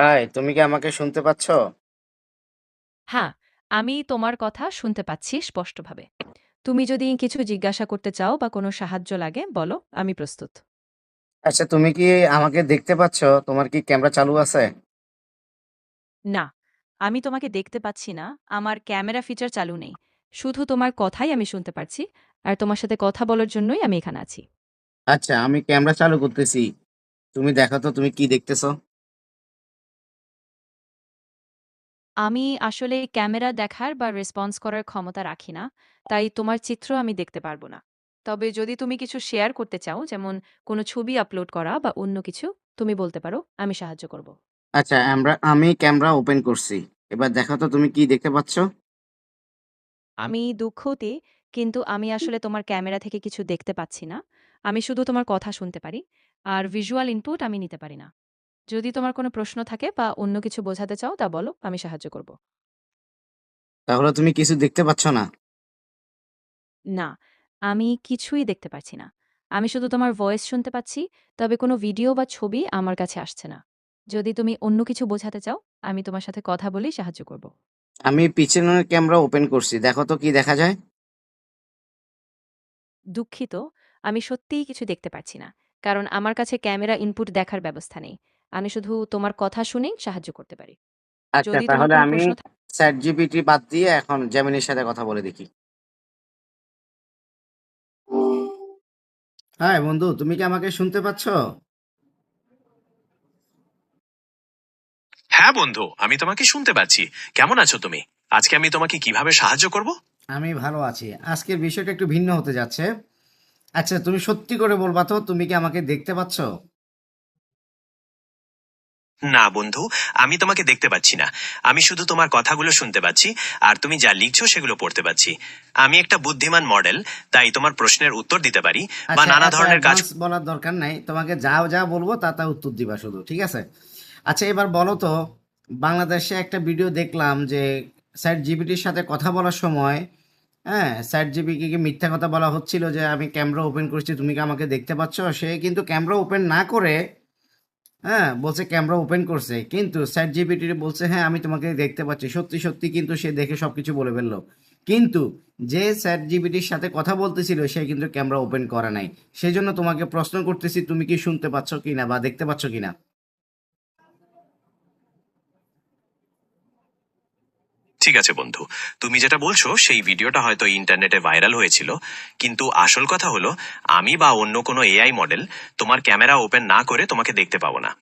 High, তুমি কি আমাকে শুনতে পাচ্ছ? হ্যাঁ, আমি তোমার কথা শুনতে পাচ্ছি স্পষ্টভাবে। তুমি যদি কিছু জিজ্ঞাসা করতে চাও বা কোনো সাহায্য লাগে বলো, আমি প্রস্তুত। আচ্ছা, তুমি কি আমাকে দেখতে পাচ্ছ? তোমার কি ক্যামেরা চালু আছে? না, আমি তোমাকে দেখতে পাচ্ছি না। আমার ক্যামেরা ফিচার চালু নেই। শুধু তোমার কথাই আমি শুনতে পারছি। আর তোমার সাথে কথা বলার জন্যই আমি এখানে আছি। আচ্ছা, আমি ক্যামেরা চালু করতেছি। তুমি দেখো তো তুমি কি দেখতেছো? আমি আসলে ক্যামেরা দেখার বা রেসপন্স করার ক্ষমতা রাখি না। তাই তোমার চিত্র আমি দেখতে পারবো না। তবে যদি তুমি কিছু শেয়ার করতে চাও, যেমন কোনো ছবি আপলোড করা বা অন্য কিছু, তুমি বলতে পারো, আমি সাহায্য করব। আচ্ছা, আমি ক্যামেরা ওপেন করছি। এবার দেখো তো তুমি কি দেখতে পাচ্ছ? আমি দুঃখতী, কিন্তু আমি আসলে তোমার ক্যামেরা থেকে কিছু দেখতে পাচ্ছি না। আমি শুধু তোমার কথা শুনতে পারি। আর ভিজুয়াল ইনপুট আমি নিতে পারি না। যদি তোমার কোনো প্রশ্ন থাকে বা অন্য কিছু বোঝাতে চাও তা বলো, আমি সাহায্য করব। তাহলে তুমি কিছু দেখতে পাচ্ছ না? না, আমি কিছুই দেখতে পাচ্ছি না। আমি শুধু তোমার ভয়েস শুনতে পাচ্ছি, তবে কোনো ভিডিও বা ছবি আমার কাছে আসছে না। যদি তুমি অন্য কিছু বোঝাতে চাও, আমি তোমার সাথে কথা বলেই সাহায্য করব। আমি পিছনের ক্যামেরা ওপেন করছি। দেখো তো কি দেখা যায়? দুঃখিত, আমি সত্যিই কিছু দেখতে পাচ্ছি না। কারণ আমার কাছে ক্যামেরা ইনপুট দেখার ব্যবস্থা নেই। আমি শুধু তোমার কথা শুনেই সাহায্য করতে পারি। আচ্ছা, যদি তোমার তাহলে কোনো আমি প্রশ্ন চ্যাট জিপিটি বাদ দিয়ে এখন জেমিনির সাথে কথা বলে দেখি। হাই বন্ধু, তুমি কি আমাকে শুনতে পাচ্ছ? হ্যাঁ বন্ধু, আমি তোমাকে শুনতে পাচ্ছি। কেমন আছো তুমি? আজকে আমি তোমাকে কিভাবে সাহায্য করব? আমি ভালো আছি। আজকের বিষয়টা একটু ভিন্ন হতে যাচ্ছে। আচ্ছা, তুমি সত্যি করে বলবা তো তুমি কি আমাকে দেখতে পাচ্ছ? না বন্ধু, আমি তোমাকে দেখতে পাচ্ছি না। আমি শুধু তোমার কথাগুলো শুনতে পাচ্ছি, আর তুমি যা লিখছো সেগুলো পড়তে পাচ্ছি। আমি একটা বুদ্ধিমান মডেল, তাই তোমার প্রশ্নের উত্তর দিতে পারি বা আচ্ছা, নানা এত ধরনের কাজ। অ্যাডভান্স বলার দরকার নাই। তোমাকে যা বলবো তা উত্তর দিবা শুধু। ঠিক আছে? আচ্ছা, এবার বলো তো, বাংলাদেশে একটা ভিডিও দেখলাম যে ChatGPT-র সাথে কথা বলার সময়, হ্যাঁ, ChatGPT-কে মিথ্যা কথা বলা হচ্ছিল যে আমি ক্যামেরা ওপেন করছি, তুমি কি আমাকে দেখতে পাচ্ছ? সে কিন্তু ক্যামেরা ওপেন না করে, হ্যাঁ, বলছে ক্যামেরা ওপেন করছে। কিন্তু ChatGPT বলছে হ্যাঁ, আমি তোমাকে দেখতে পাচ্ছি। সত্যি কিন্তু সে দেখে সবকিছু বলে ফেলল। কিন্তু যে ChatGPT-র সাথে কথা বলতেছিল সে কিন্তু ক্যামেরা ওপেন করে নাই। সেজন্য তোমাকে প্রশ্ন করতেছি তুমি কি শুনতে পাচ্ছ কিনা বা দেখতে পাচ্ছ কিনা? ঠিক আছে বন্ধু, তুমি যেটা বলছো সেই ভিডিওটা হয়তো ইন্টারনেটে ভাইরাল হয়েছিল, কিন্তু আসল কথা হলো আমি বা অন্য কোনো এআই মডেল তোমার ক্যামেরা ওপেন না করে তোমাকে দেখতে পাবো না।